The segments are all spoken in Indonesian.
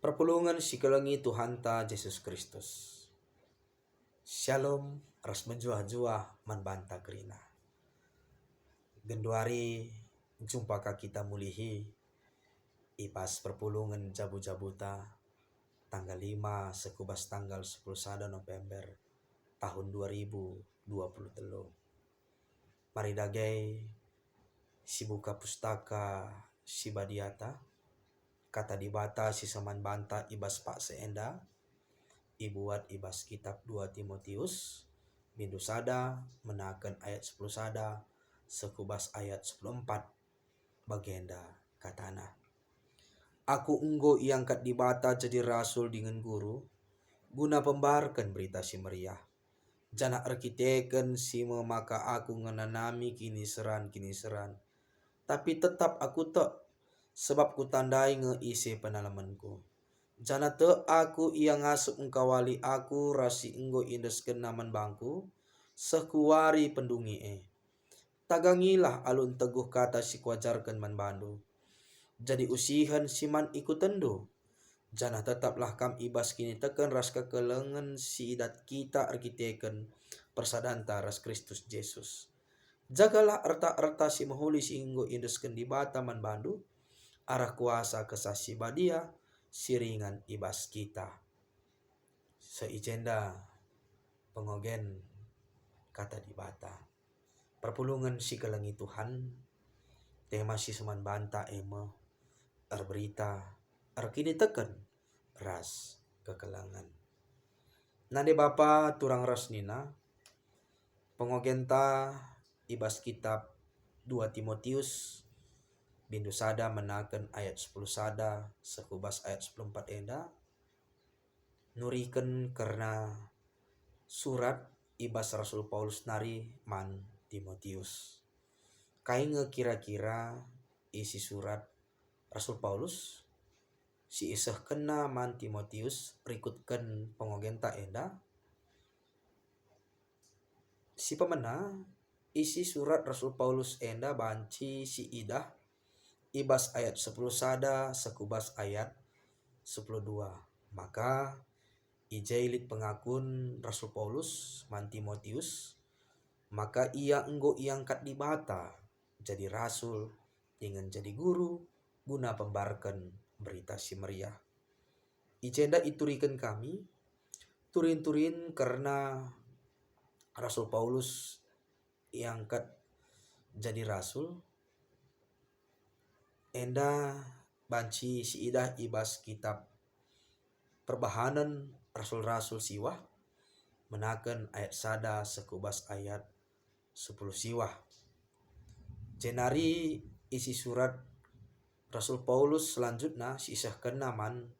Perpulungan sikelengi Tuhan ta Yesus Kristus. Shalom, ras menjuah-juah manbanta kerina. Genduari jumpa ka kita mulihi ipas perpulungan jabu-jabuta tanggal 5 sekubas tanggal 10 November tahun 2023. Mari dagai si buka pustaka si badiata kata dibata si saman banta ibas pak seenda ibuat ibas kitab 2 Timotius bindu sada menakan ayat 10 sada sekubas ayat 14 bagenda katana. Aku enggo iangkat dibata jadi rasul dengan guru guna pembarkan berita si meriah. Jana arkiteken si memaka aku ngenanami kini seran. Tapi tetap aku tak sebab ku tandai ngeisi penalamanku. Jana te aku ia ngasup engkawali aku rasi enggo indesken naman bangku sekuari pendungi tagangilah alun teguh kata si kuajarkan man bandu. Jadi usihan siman ikut tendu. Jana tetaplah kam ibas kini teken ras kekelengan si idat kita arkiteken persadanta ras Kristus Yesus. Jagalah erta-erta si mahuli si inggo indesken di bata man bandu arah kuasa kesasi badia siringan ibas kita. Seijenda pengogen kata di bata. Perpulungan si kelengi Tuhan tema si seman banta emo berita arkini teken ras kekelangan. Nade bapa turang ras nina pengogenta ibas kitab 2 Timotius bindu sada menaken ayat 10 sada sekubas ayat 14 enda nuriken karena surat ibas Rasul Paulus nari man Timotius. Kainge kira-kira isi surat Rasul Paulus si isah kena man Timotius rikutkan pengogenta enda si pemena isi surat Rasul Paulus enda banci si idah ibas ayat 10 sada sekubas ayat 12. Maka ijailit pengakun Rasul Paulus man Timotius maka ia enggo iangkat di bata jadi rasul dengan jadi guru guna pembarkan berita si meriah. Ijenda iturikan kami turin-turin karena Rasul Paulus iangkat jadi rasul enda banci si idah ibas kitab perbahanan rasul-rasul siwah menaken ayat sada sekubas ayat 10 siwah. Jenari isi surat Rasul Paulus selanjutnya sisahkan naman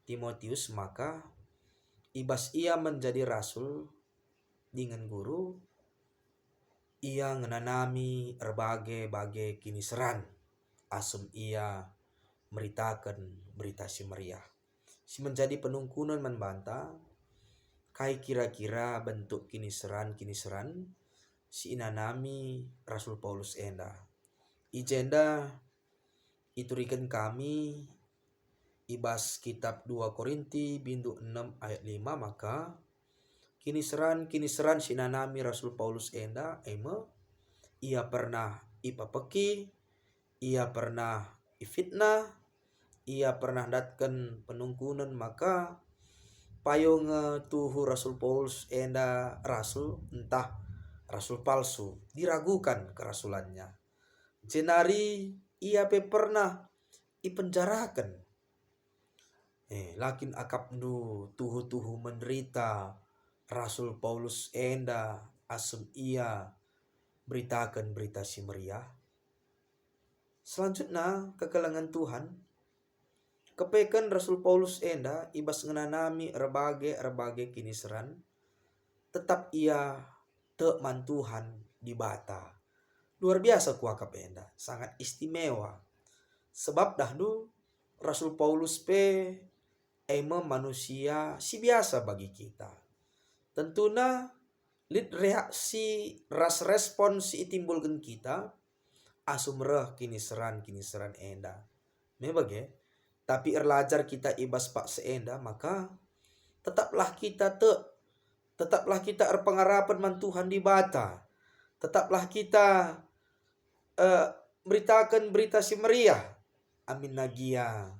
Timotius maka ibas ia menjadi rasul dengan guru ia ngenanami berbagai kini seran asum ia meritakan berita si meriah. Si menjadi penungkunan membanta kai kira-kira bentuk kini seran si inanami Rasul Paulus enda. Ijenda iturikan kami ibas kitab 2 Korinti bindu 6 ayat 5 maka kini seran si inanami Rasul Paulus enda ia pernah ipapeki, ia pernah ifitnah, ia pernah datkan penungkunan maka payung tuhu Rasul Paulus enda rasul entah rasul palsu diragukan kerasulannya. Jenari ia pernah ipenjarakan. Lakin akapnu tuhu menderita Rasul Paulus enda asum ia beritakan berita si meriah. Selanjutnya kekelangan Tuhan kepekan Rasul Paulus enda ibas ngenanami erbagai kini seran tetap ia teman Tuhan di bata. Luar biasa kuakap enda sangat istimewa sebab dahdu Rasul Paulus manusia si biasa bagi kita. Tentunya lid reaksi ras respons itimbulkan kita asum reh kini seran enda. Membagai tapi erlajar kita ibas pak seenda, maka tetaplah kita erpengarapan man Tuhan di bata. Tetaplah kita beritakan berita si meriah. Amin nagia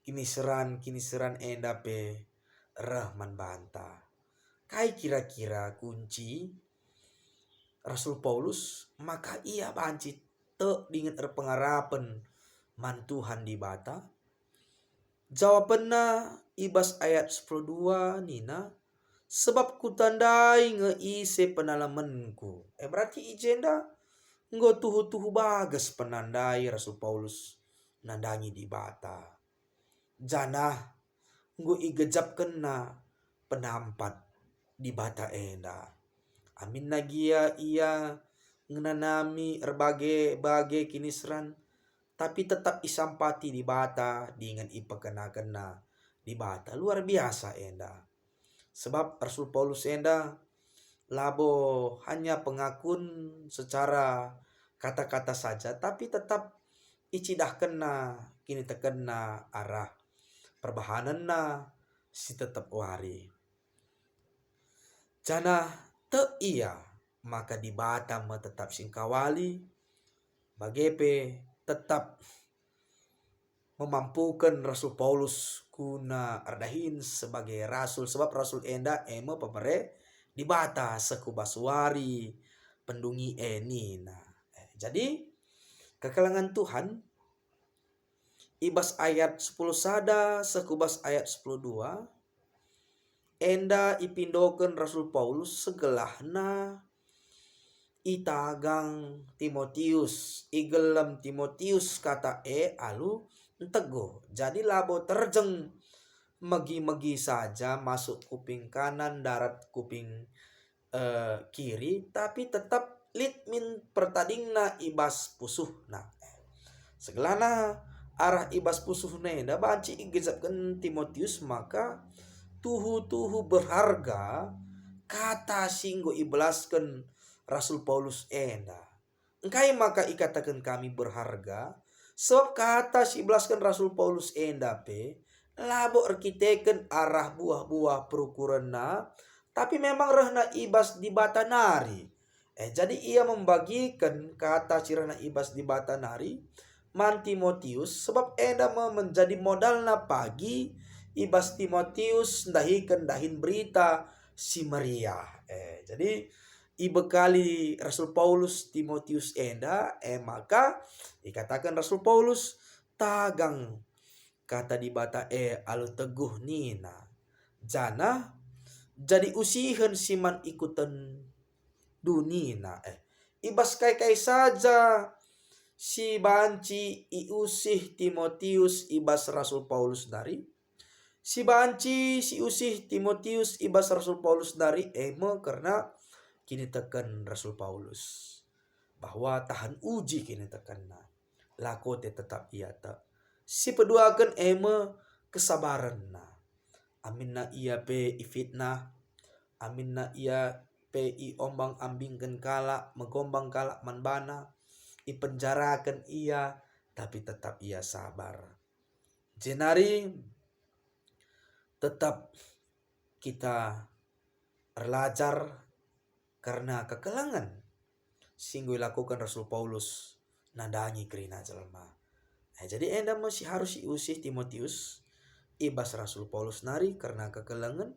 kini seran enda pe rahman banta. Kai kira-kira kunci Rasul Paulus, maka ia banci dengan erpengarapan man Tuhan di bata. Jawabannya ibas ayat 10:2 nina, sebab ku tandai ngeise penalamanku. Berarti ijenda nggo tuhu-tuhu bagas penandai Rasul Paulus nandangi di bata. Jana nggo igejap kena penampat di bata enda. Amin nagia ia ngenanami erbage kini seran, tapi tetap isampati di bata dengan ipakena di bata. Luar biasa enda. Sebab Rasul Paulus enda labo hanya pengakun secara kata-kata saja, tapi tetap icidah kena kini tekena arah perbahanan na si tetap wari. Jana te iya maka di bata tetap singkawali bagepe tetap memampukan Rasul Paulus kuna ardahin sebagai rasul, sebab rasul enda emo pepere di bata sekubaswari pendungi enina. Jadi kekelangan Tuhan ibas ayat 10 sada sekubas ayat 10:2 enda ipindoken Rasul Paulus segelahna itagang Timotius, igelem Timotius kata alu entego. Jadi labo terjeng megi-megi saja masuk kuping kanan darat kuping kiri, tapi tetap litmin pertadingna ibas pusuh. Nah, segelana arah ibas pusuh nenda banci igezapkan Timotius, maka tuhu berharga kata singgo ibelaskan Rasul Paulus enda. Engkai maka ikatakan kami berharga, sebab kata si belaskan Rasul Paulus enda pe labo arkiteken arah buah-buah perukuranna, tapi memang rehna ibas di bata nari. Jadi ia membagikan kata cirana ibas di bata nari man Timotius, sebab enda menjadi modalna pagi ibas Timotius dahin berita si Maria. Jadi ibekali Rasul Paulus Timotius enda maka dikatakan Rasul Paulus tagang kata di bata alu teguh nina. Jana jadi usihan siman ikutan dunina. Ibas kai saja si banci iusih Timotius ibas Rasul Paulus dari. Si banci si usih Timotius ibas Rasul Paulus dari karena kini tekan Rasul Paulus bahwa tahan uji kini tekan lakote tetap ia tak si peduakan kesabaran na. Amin na ia pe ifitnah, amin na ia pe i ombang ambingkan kala megombang kala manbana ipenjarakan ia, tapi tetap ia sabar. Jenari tetap kita belajar karena kekelangan singgo lakukan Rasul Paulus nandangi kerina jelma. Jadi enda masih harus iusih Timotius ibas Rasul Paulus nari karena kekelangan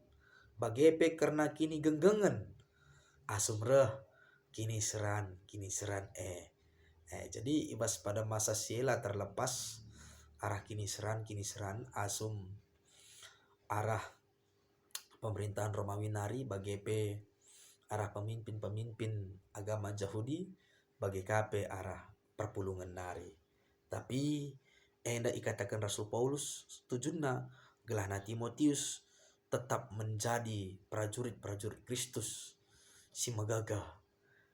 bagepe karena kini genggengan asumreh kini seran jadi ibas pada masa sila terlepas arah kini seran asum arah pemerintahan Romawi nari bagepe arah pemimpin agama Yahudi bagi kape arah perpulungan nari. Tapi enda ikatakan Rasul Paulus setujuna gelahna Timotius tetap menjadi prajurit Kristus, si megagah,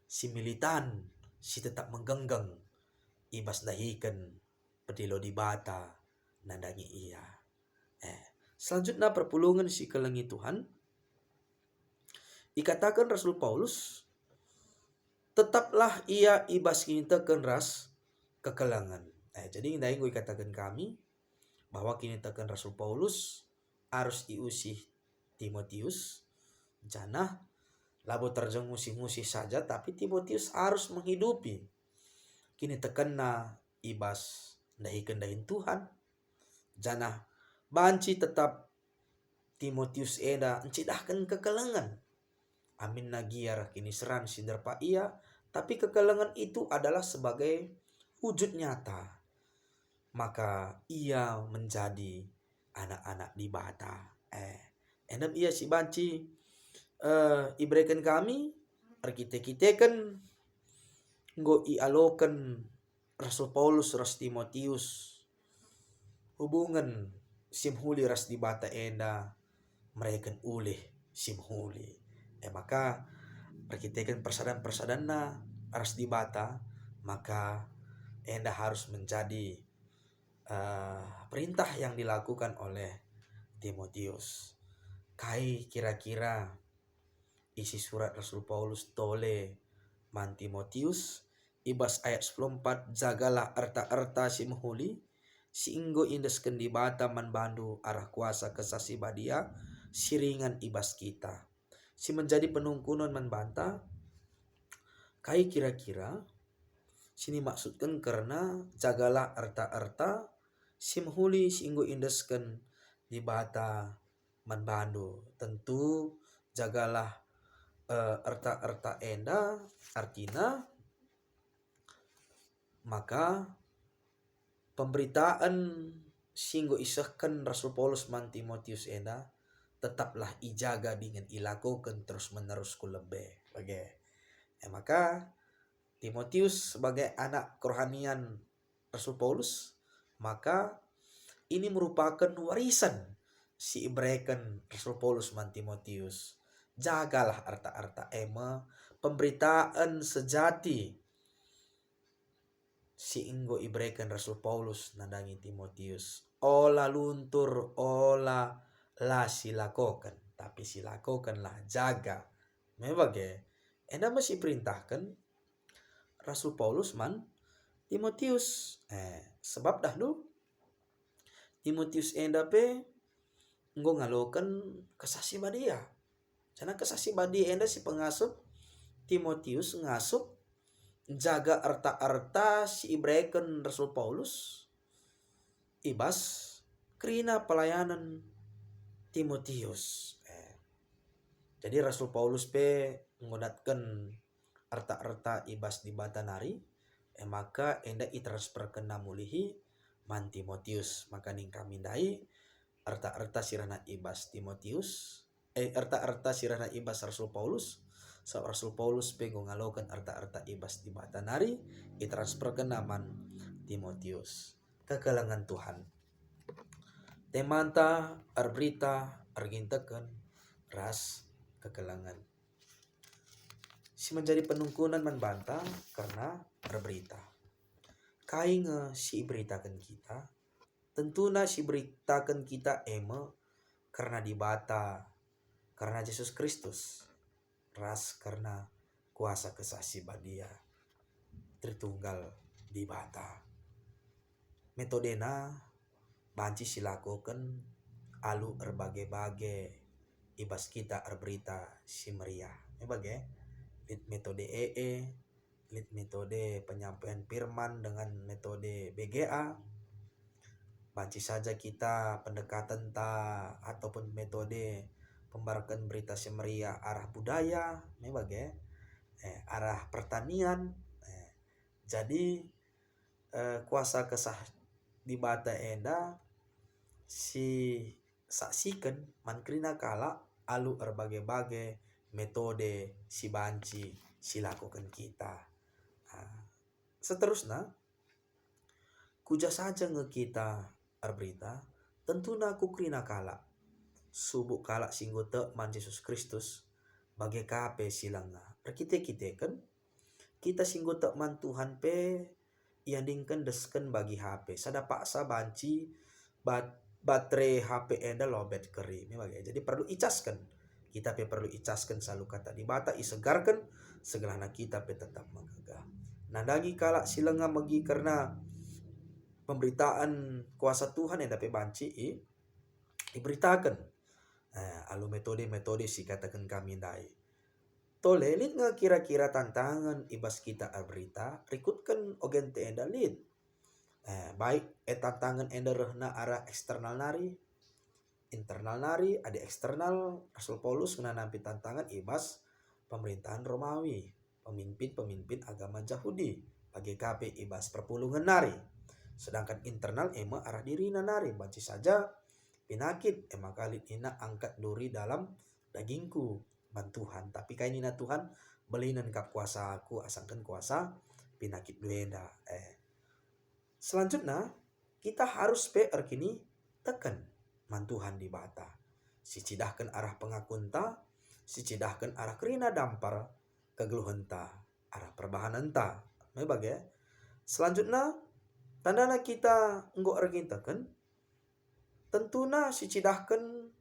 si militan, si tetap menggenggang ibas dahikan pedilo di bata nandangi ia. Selanjutnya perpulungan si kelengi Tuhan. Dikatakan Rasul Paulus, tetaplah ia ibas kita ras kekelangan. Jadi indai gue katakan kami bahwa kini tekan Rasul Paulus harus iusih Timotius jana labo terjang musih-musih saja, tapi Timotius harus menghidupi kini tekan na ibas dahi kendahin Tuhan jana banci tetap Timotius eda encidahkan kekelengan amin nagiar kini seran sinderpa ia, tapi kekelengan itu adalah sebagai wujud nyata maka ia menjadi anak-anak di bata endam ia si banci ibrekan kami arkite-kitekan nggo ialokan Rasul Paulus ras Timotius hubungan simhuli ras di bata enda mereka ulih simhuli maka arkitekan persadan na ras di bata maka enda harus menjadi perintah yang dilakukan oleh Timotius. Kai kira-kira isi surat Rasul Paulus tole man Timotius ibas ayat 14 jagalah erta-erta simhuli siinggo indesken di bata man bandu arah kuasa kesasi badia siringan ibas kita si menjadi penungkunan man banta kai kira-kira sini maksudkan karena jagalah erta-erta simhuli siinggo indesken di bata man bandu tentu jagalah erta-erta enda artinya maka pemberitaan singgo isahkan Rasul Paulus man Timotius enda tetaplah ijaga dengan ilakukan terus menerus kulebe bagai maka Timotius sebagai anak kerohanian Rasul Paulus maka ini merupakan warisan si ibrekan Rasul Paulus man Timotius jagalah arta-arta pemberitaan sejati si inggo ibrekan Rasul Paulus nadangi Timotius ola luntur ola la silakokan tapi silakokanlah jaga membagai enda masih perintahkan Rasul Paulus man Timotius sebab dahulu Timotius enda pe nggo ngalokan kesasi badia karena kesasi badia enda si pengasup Timotius ngasup jaga arta-arta si ibrekan Rasul Paulus ibas kerina pelayanan Timotius jadi Rasul Paulus pe ngodatkan arta-arta ibas di batanari maka enda itransferkan namulihi man Timotius maka ning kami dai arta-arta sirana ibas Timotius arta-arta sirana ibas Rasul Paulus so Rasul Paulus pego ngalokan arta-arta ibas di batanari itransferkan naman Timotius kekelangan Tuhan temanta arberita argintekan ras kekelangan si menjadi penungkunan man banta karena arberita kai nge si beritakan kita tentuna si beritakan kita karena di bata karena Yesus Kristus ras karena kuasa kesasi badia Tritunggal di bata metodena banci silakukan alu berbagai-bagai ibas kita berita si meriah bagai metode metode penyampaian firman dengan metode BGA banci saja kita pendekatan ataupun metode pembarakan berita semeriah arah budaya bagai arah pertanian jadi kuasa kesah di bata enda si saksikan mankrina kala alu berbagai-bagai metode si banci silakukan kita seterusnya kuja saja nge kita berita tentu naku krina kala subuk kala singgote man Yesus Kristus bagai kape silanga perkite-kite kan kita singgote man Tuhan pe iandingkan desken bagi HP sada paksa banci baterai HP enda lobet keri jadi perlu icaskan kita pe perlu icaskan selalu kata di bata isegarkan segelana kita pe tetap menggagah nah dagi kala silanga magi karena pemberitaan kuasa Tuhan yang dapat banci diberitakan. Alu metode-metode si katakan kami dai. Tole lid nga kira-kira tantangan ibas kita berita, rikutkan ogen te enda lid. Baik tantangan enda rehna arah eksternal nari, internal nari, ada eksternal. Rasul Paulus kena nampi tantangan ibas pemerintahan Romawi, pemimpin-pemimpin agama Yahudi, bagi KP ibas perpulungan nari. Sedangkan internal ema arah diri nari, banci saja penyakit ema kali ina angkat duri dalam dagingku bantuhan, tapi kain ina Tuhan belinan kap kuasa aku asangkan kuasa penyakit duenda. Selanjutnya kita harus PR kini tekan mantuhan di bata. Si cidahkan arah pengakunta, si cidahkan arah kerina dampar kegeluhenta, arah perbahananta. Bagai selanjutnya tandana kita enggak ergintakan, tentuna si cidahkan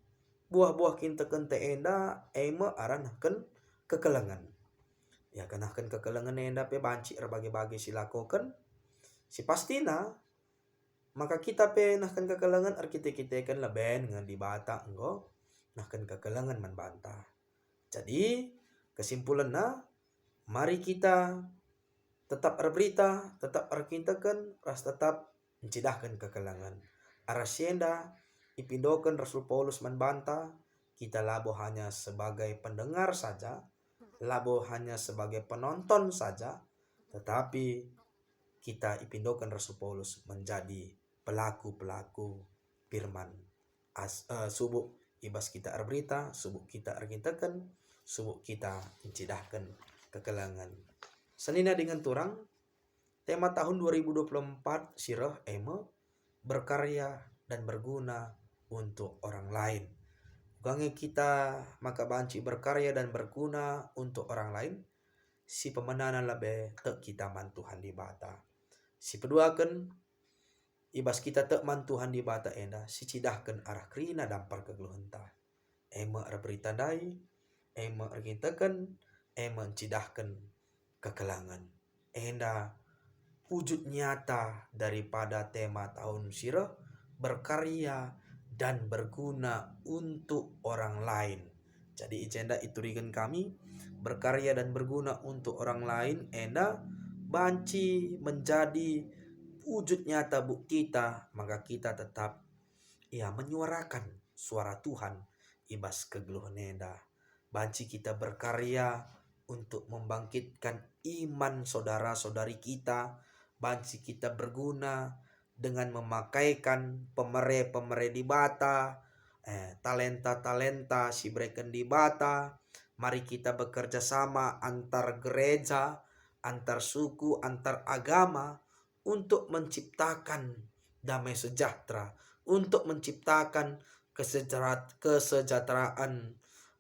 buah-buah kintakan teenda ema aranahkan kekelengan. Ya kenahkan kekelengan enda pe banci erbagi-bagi silakokan. Si pastina maka kita pe nahkan kekelengan kita kan leben dengan di bata enggo nahkan kekelengan membantah. Jadi kesimpulannya mari kita tetap berberita, tetap erkintakan, ras tetap mencidahkan kekelengan. Arasienda ipindokan Rasul Paulus membantah, kita labo hanya sebagai pendengar saja, labo hanya sebagai penonton saja, tetapi kita ipindokan Rasul Paulus menjadi pelaku-pelaku firman. Subuh ibas kita berita, subuh kita ergintakan, subuh kita mencidahkan kekelangan. Senina dengan turang, tema tahun 2024 sirah ema berkarya dan berguna untuk orang lain. Gange kita maka banci berkarya dan berguna untuk orang lain, si pemenana lebih tek kita mantuhan di bata. Si peduakan ibas kita tek mantuhan di bata enda, si cidahkan arah krina dampar kegeluhenta. Ema berita dai, ema ergintakan, ema cidahkan kekelangan. Enda wujud nyata daripada tema tahun sirah berkarya dan berguna untuk orang lain. Jadi ijenda iturikan kami berkarya dan berguna untuk orang lain enda banci menjadi wujud nyata bukti kita, maka kita tetap menyuarakan suara Tuhan ibas kegeluhan enda. Banci kita berkarya untuk membangkitkan iman saudara-saudari kita, banci kita berguna dengan memakaikan pemere-pemere di bata, talenta-talenta si breken di bata. Mari kita bekerja sama antar gereja, antar suku, antar agama untuk menciptakan damai sejahtera, untuk menciptakan kesejahteraan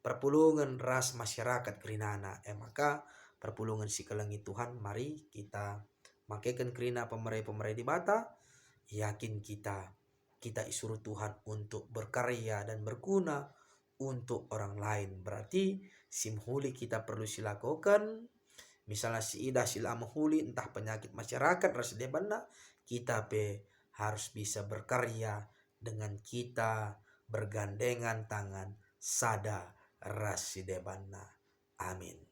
perpulungan ras masyarakat Kerinana. Maka perpulungan si kelengi Tuhan, mari kita makaikan kerina pemere-pemere di bata. Yakin kita isuruh Tuhan untuk berkarya dan berguna untuk orang lain. Berarti simhuli kita perlu silakukan. Misalnya si ida sila menghuli entah penyakit masyarakat ras debana, kita harus bisa berkarya dengan kita bergandengan tangan sada ras debana. Amin.